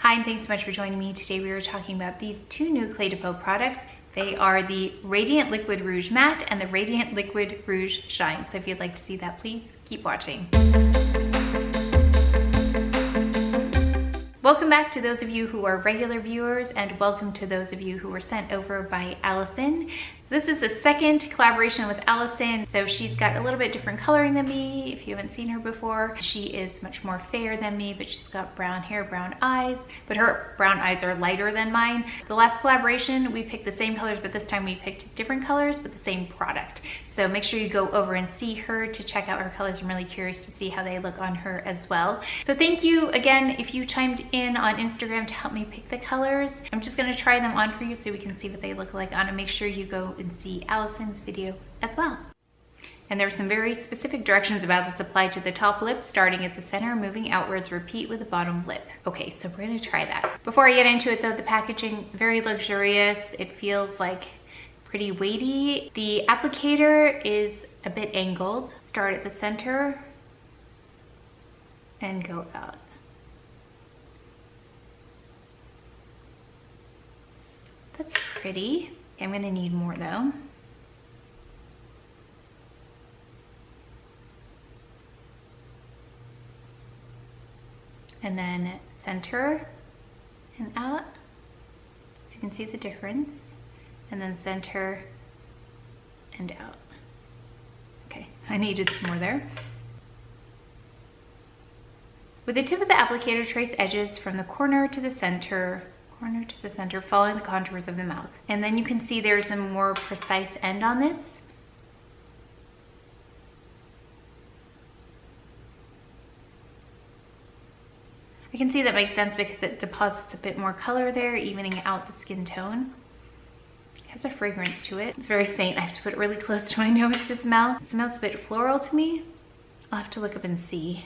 Hi, and thanks so much for joining me. Today we are talking about these two new Cle De Peau products. They are the Radiant Liquid Rouge Matte and the Radiant Liquid Rouge Shine. So if you'd like to see that, please keep watching. Welcome back to those of you who are regular viewers, and welcome to those of you who were sent over by Allison. This is the second collaboration with Allison. So she's got a little bit different coloring than me. If you haven't seen her before, she is much more fair than me, but she's got brown hair, brown eyes, but her brown eyes are lighter than mine. The last collaboration, we picked the same colors, but this time we picked different colors, but the same product. So make sure you go over and see her to check out her colors. I'm really curious to see how they look on her as well. So thank you again if you chimed in on Instagram to help me pick the colors. I'm just gonna try them on for you so we can see what they look like on, and make sure you go and see Allison's video as well. And there are some very specific directions about this. Apply to the top lip, starting at the center, moving outwards, repeat with the bottom lip. Okay, so we're gonna try that. Before I get into it though, the packaging, very luxurious. It feels like pretty weighty. The applicator is a bit angled. Start at the center and go out. That's pretty. I'm gonna need more though. And then center and out, so you can see the difference. And then center and out. Okay, I needed some more there. With the tip of the applicator, trace edges from the corner to the center, following the contours of the mouth. And then you can see there's a more precise end on this. I can see that makes sense because it deposits a bit more color there, evening out the skin tone. It has a fragrance to it. It's very faint. I have to put it really close to my nose to smell. It smells a bit floral to me. I'll have to look up and see.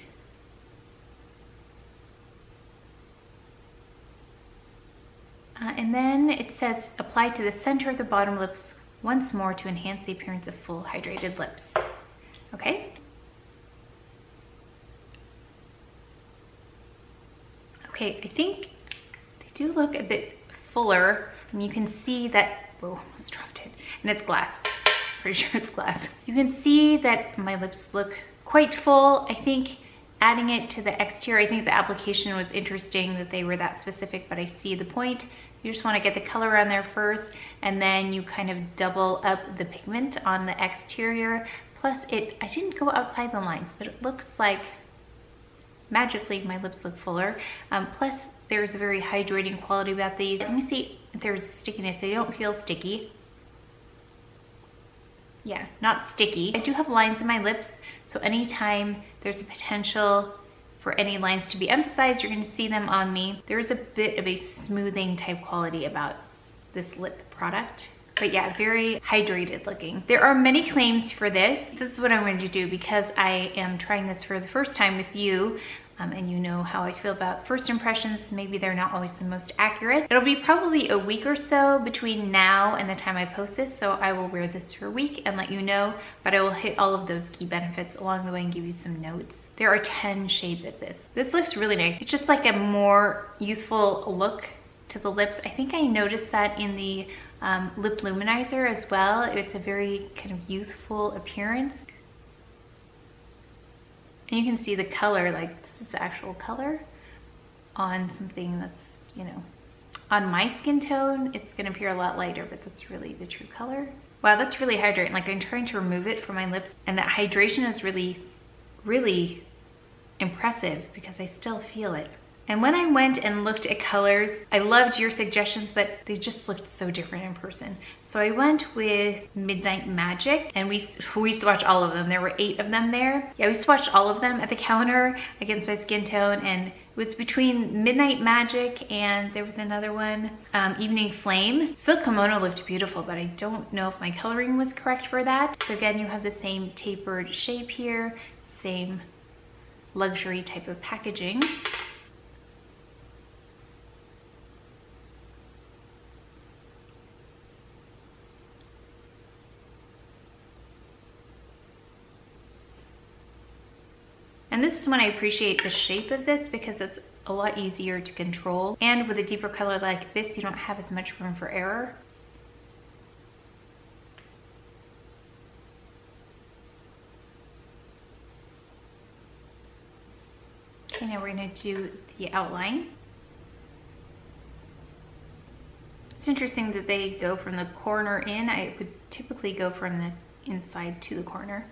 And then it says apply to the center of the bottom lips once more to enhance the appearance of full hydrated lips. Okay. Okay, I think they do look a bit fuller. I mean, you can see that, whoa, almost dropped it. And it's glass, pretty sure it's glass. You can see that my lips look quite full. I think adding it to the exterior, I think the application was interesting that they were that specific, but I see the point. You just want to get the color on there first, and then you kind of double up the pigment on the exterior. Plus I didn't go outside the lines, but it looks like magically my lips look fuller. Plus there's a very hydrating quality about these. Let me see if there's stickiness. They don't feel sticky. Yeah, not sticky. I do have lines in my lips, so anytime there's a potential for any lines to be emphasized, you're going to see them on me. There's a bit of a smoothing type quality about this lip product. But yeah, very hydrated looking. There are many claims for this. This is what I'm going to do because I am trying this for the first time with you. And you know how I feel about first impressions. Maybe they're not always the most accurate. It'll be probably a week or so between now and the time I post this, so I will wear this for a week and let you know, but I will hit all of those key benefits along the way and give you some notes. There are 10 shades of this. This looks really nice. It's just like a more youthful look to the lips. I think I noticed that in the lip luminizer as well. It's a very kind of youthful appearance. And you can see the color, like this is the actual color on something that's, you know, on my skin tone, it's gonna appear a lot lighter, but that's really the true color. Wow, that's really hydrating. Like I'm trying to remove it from my lips, and that hydration is really, really impressive because I still feel it. And when I went and looked at colors, I loved your suggestions, but they just looked so different in person. So I went with Midnight Magic, and we swatched all of them. There were 8 of them there. Yeah, we swatched all of them at the counter against my skin tone, and it was between Midnight Magic and there was another one, Evening Flame. Silk Kimono looked beautiful, but I don't know if my coloring was correct for that. So again, you have the same tapered shape here, same luxury type of packaging. And this is when I appreciate the shape of this because it's a lot easier to control. And with a deeper color like this, you don't have as much room for error. Okay, now we're gonna do the outline. It's interesting that they go from the corner in. I would typically go from the inside to the corner.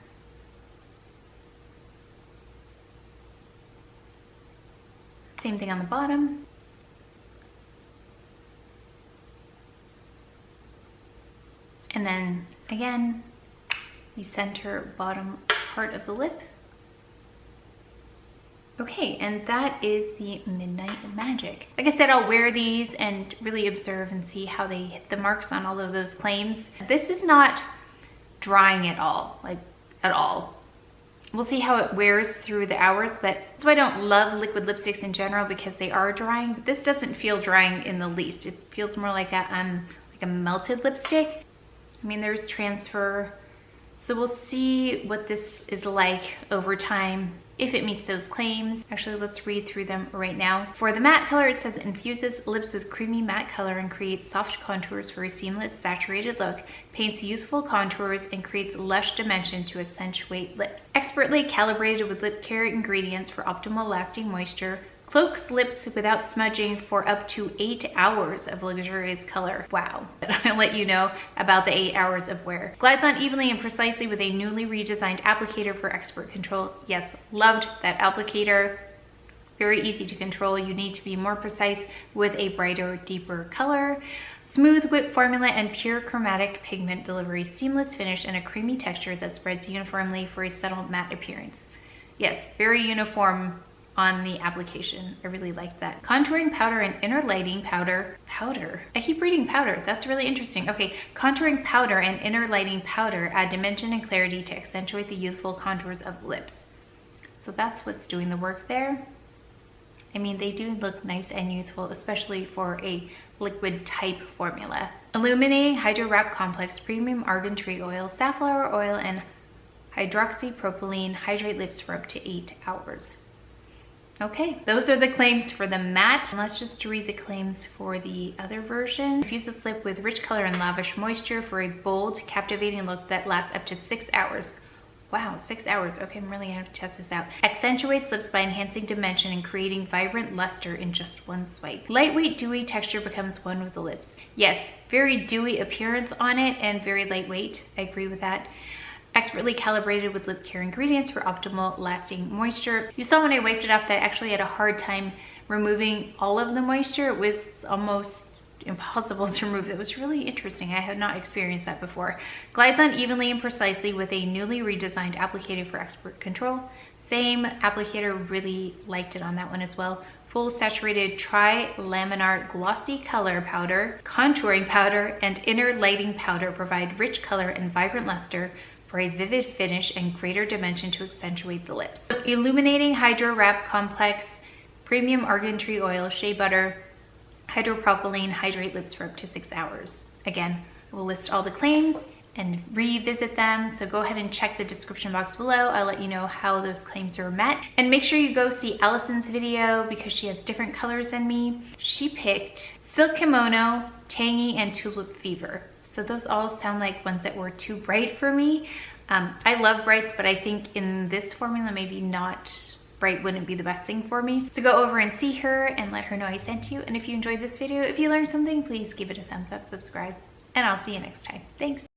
Same thing on the bottom. And then again, the center bottom part of the lip. Okay, and that is the Midnight Magic. Like I said, I'll wear these and really observe and see how they hit the marks on all of those claims. This is not drying at all, like at all. We'll see how it wears through the hours, but that's why I don't love liquid lipsticks in general, because they are drying. But this doesn't feel drying in the least. It feels more like a melted lipstick. I mean, there's transfer. So we'll see what this is like over time, if it meets those claims. Actually, let's read through them right now. For the matte color, it says infuses lips with creamy matte color and creates soft contours for a seamless, saturated look, paints youthful contours, and creates lush dimension to accentuate lips. Expertly calibrated with lip care ingredients for optimal lasting moisture, cloaks lips without smudging for up to 8 hours of luxurious color. Wow. I'll let you know about the 8 hours of wear. Glides on evenly and precisely with a newly redesigned applicator for expert control. Yes, loved that applicator. Very easy to control. You need to be more precise with a brighter, deeper color. Smooth whip formula and pure chromatic pigment delivery, seamless finish, and a creamy texture that spreads uniformly for a subtle matte appearance. Yes, very uniform on the application. I really like that. Contouring powder and inner lighting powder. Powder? I keep reading powder. That's really interesting. Okay, contouring powder and inner lighting powder add dimension and clarity to accentuate the youthful contours of the lips. So that's what's doing the work there. I mean, they do look nice and youthful, especially for a liquid type formula. Illuminating Hydro Wrap Complex Premium Argan Tree Oil, Safflower Oil, and Hydroxypropylene hydrate lips for up to 8 hours. Okay, those are the claims for the matte. And let's just read the claims for the other version. Infuse this lip with rich color and lavish moisture for a bold, captivating look that lasts up to 6 hours. Wow, 6 hours. Okay, I'm really gonna have to test this out. Accentuates lips by enhancing dimension and creating vibrant luster in just one swipe. Lightweight, dewy texture becomes one with the lips. Yes, very dewy appearance on it and very lightweight. I agree with that. Expertly calibrated with lip care ingredients for optimal lasting moisture. You saw when I wiped it off that I actually had a hard time removing all of the moisture. It was almost impossible to remove. It was really interesting. I had not experienced that before. Glides on evenly and precisely with a newly redesigned applicator for expert control. Same applicator, really liked it on that one as well. Full saturated tri-laminar glossy color powder, contouring powder, and inner lighting powder provide rich color and vibrant luster for a vivid finish and greater dimension to accentuate the lips. Illuminating Hydro Wrap Complex Premium Argan Tree Oil, Shea Butter, Hydropropylene hydrate lips for up to 6 hours. Again, we'll list all the claims and revisit them, so go ahead and check the description box below. I'll let you know how those claims are met. And make sure you go see Allison's video because she has different colors than me. She picked Silk Kimono, Tangy, and Tulip Fever. So those all sound like ones that were too bright for me. I love brights, but I think in this formula, maybe not bright wouldn't be the best thing for me. So go over and see her and let her know I sent you. And if you enjoyed this video, if you learned something, please give it a thumbs up, subscribe, and I'll see you next time. Thanks.